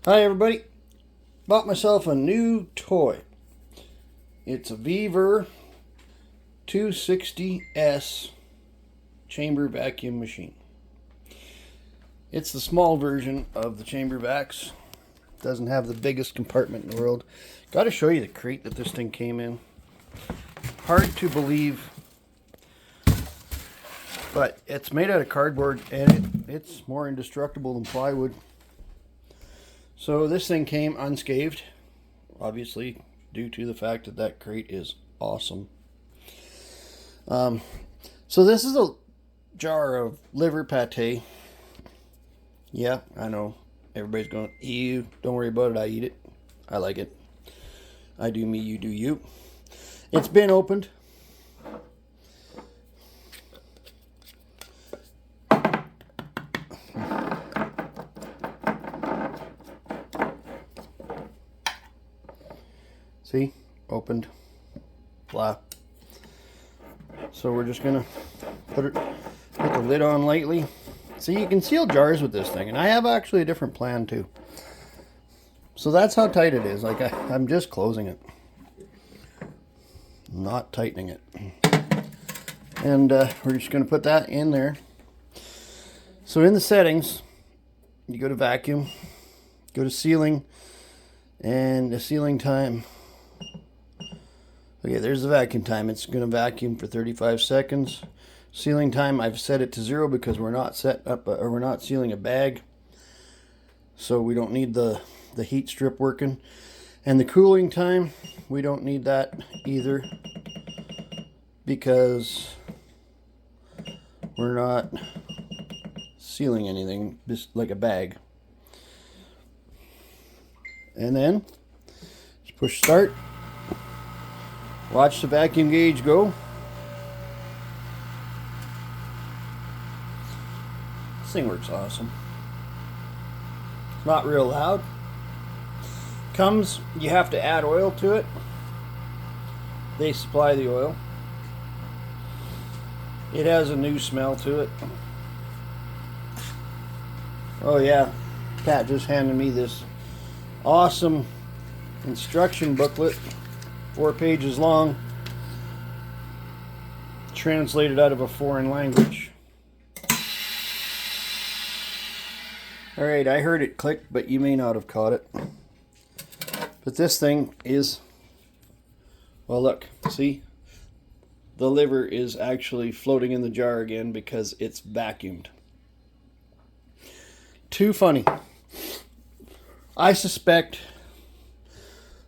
Hi everybody, bought myself a new toy. It's a Vevor 260S chamber vacuum machine. It's the small version of the chamber vacs. Doesn't have the biggest compartment in the world. Got to show you the crate that this thing came in. Hard to believe, but it's made out of cardboard and it's more indestructible than plywood. So this thing came unscathed, obviously due to the fact that that crate is awesome. So this is a jar of liver pate. Yeah, I know. Everybody's going, ew, don't worry about it, I eat it. I like it. I do me, you do you. It's been opened. See? Opened. Blah. So we're just gonna put the lid on lightly. See, you can seal jars with this thing, and I have actually a different plan too. So that's how tight it is. Like I'm just closing it, not tightening it. And we're just gonna put that in there. So in the settings, you go to vacuum, go to sealing, and the sealing time. Okay, there's the vacuum time. It's going to vacuum for 35 seconds. Sealing time, I've set it to 0 because we're not we're not sealing a bag, so we don't need the heat strip working. And the cooling time, we don't need that either because we're not sealing anything, just like a bag. And then just push start. Watch the vacuum gauge go. This thing works awesome. It's not real loud. You have to add oil to it. They supply the oil. It has a new smell to it. Oh yeah, Pat just handed me this awesome instruction booklet. 4 pages long, translated out of a foreign language. Alright, I heard it click, but you may not have caught it. But this thing is, well look, see? The liver is actually floating in the jar again because it's vacuumed. Too funny. I suspect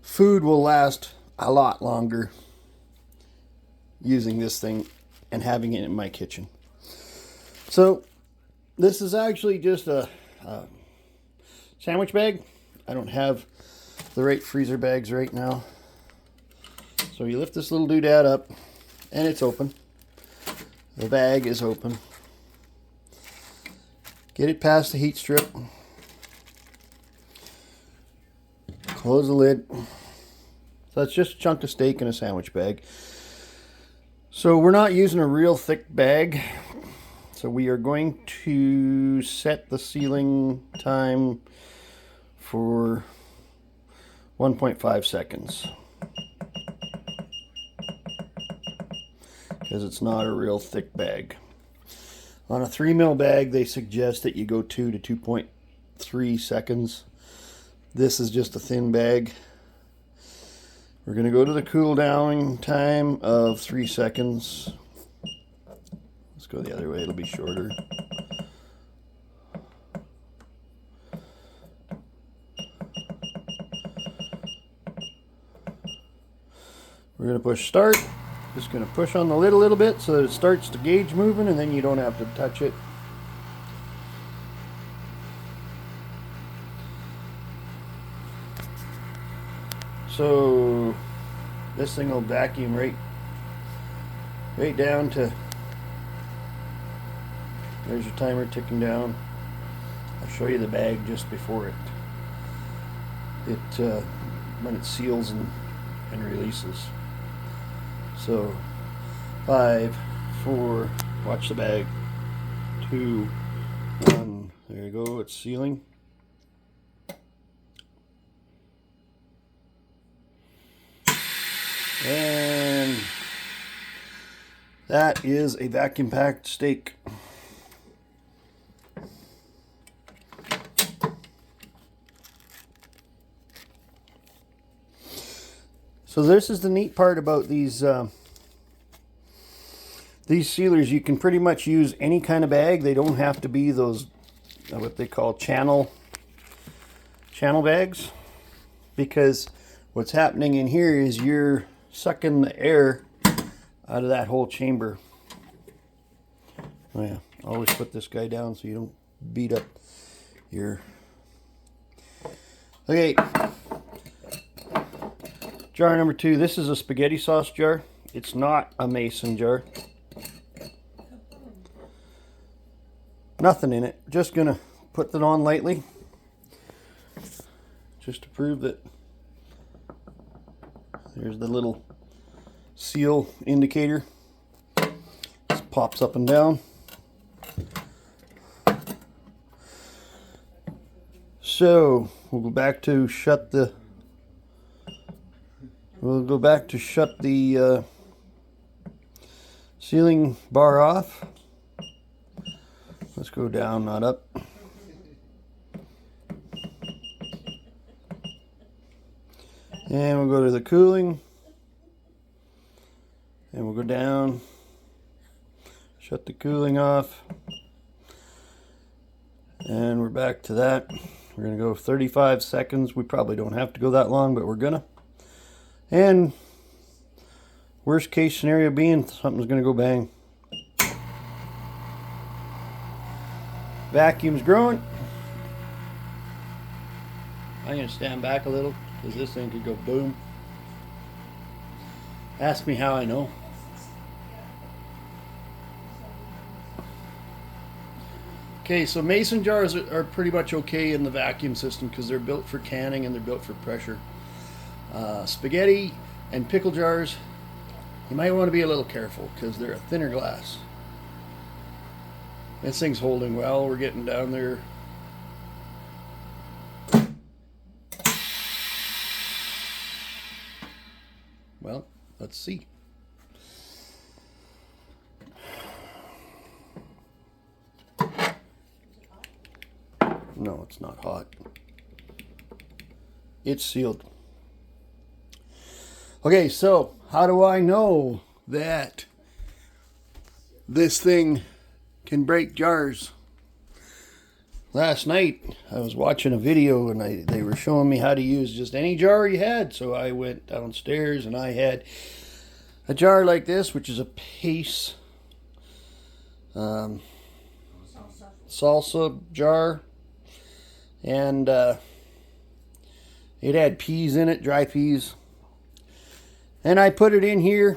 food will last a lot longer using this thing and having it in my kitchen. So this is actually just a sandwich bag. I don't have the right freezer bags right now. So you lift this little doodad up and it's open. The bag is open. Get it past the heat strip. Close the lid. So that's just a chunk of steak in a sandwich bag. So we're not using a real thick bag. So we are going to set the sealing time for 1.5 seconds. Because it's not a real thick bag. On a 3mm bag, they suggest that you go 2 to 2.3 seconds. This is just a thin bag. We're going to go to the cool down time of 3 seconds. Let's go the other way, it'll be shorter. We're going to push start. Just going to push on the lid a little bit so that it starts to gauge moving, and then you don't have to touch it. So this thing will vacuum right down to, there's your timer ticking down. I'll show you the bag just before when it seals and releases. So 5, 4, watch the bag, 2, 1, there you go, it's sealing. And that is a vacuum packed steak. So this is the neat part about these sealers. You can pretty much use any kind of bag. They don't have to be those what they call channel bags, because what's happening in here is you're sucking the air out of that whole chamber. Oh yeah, always put this guy down so you don't beat up your... Okay, jar number 2. This is a spaghetti sauce jar. It's not a mason jar. Nothing in it. Just gonna put it on lightly, just to prove that. There's the little seal indicator. Just pops up and down. So we'll go back to shut the sealing bar off. Let's go down, not up. And we'll go to the cooling. And we'll go down. Shut the cooling off. And we're back to that. We're going to go 35 seconds. We probably don't have to go that long, but we're going to. And worst case scenario being, something's going to go bang. Vacuum's growing. I'm going to stand back a little because this thing could go boom. Ask me how I know. Okay, so mason jars are pretty much okay in the vacuum system because they're built for canning and they're built for pressure. Spaghetti and pickle jars, you might want to be a little careful because they're a thinner glass. This thing's holding well. We're getting down there. Well, let's see. No, it's not hot. It's sealed. Okay, so how do I know that this thing can break jars? Last night I was watching a video and they were showing me how to use just any jar you had. So I went downstairs and I had a jar like this, which is a Pace salsa jar, and it had peas in it, dry peas, and I put it in here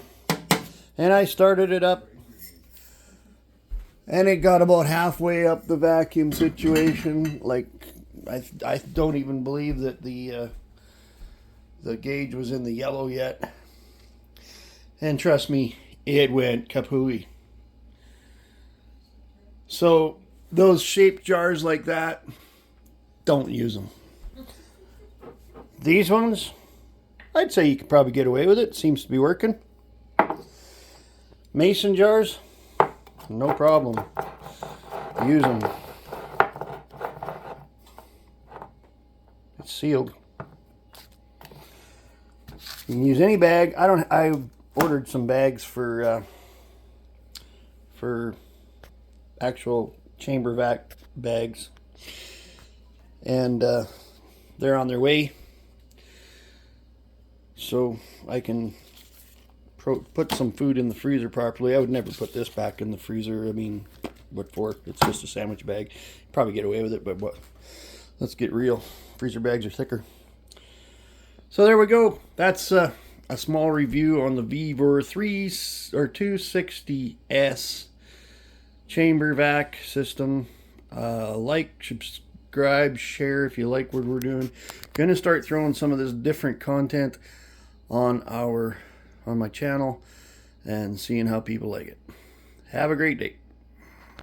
and I started it up. And it got about halfway up the vacuum situation. Like, I don't even believe that the gauge was in the yellow yet. And trust me, it went kapooey. So those shaped jars like that, don't use them. These ones, I'd say you could probably get away with it. Seems to be working. Mason jars, no problem. Use them. It's sealed. You can use any bag. I ordered some bags for actual chamber vac bags, and they're on their way. So I can put some food in the freezer properly. I would never put this back in the freezer. I mean, what for? It's just a sandwich bag. Probably get away with it, but what? Let's get real. Freezer bags are thicker. So there we go. That's a small review on the Vevor 260S chamber vac system. Like, subscribe, share if you like what we're doing. Gonna start throwing some of this different content on my channel and seeing how people like it. Have a great day.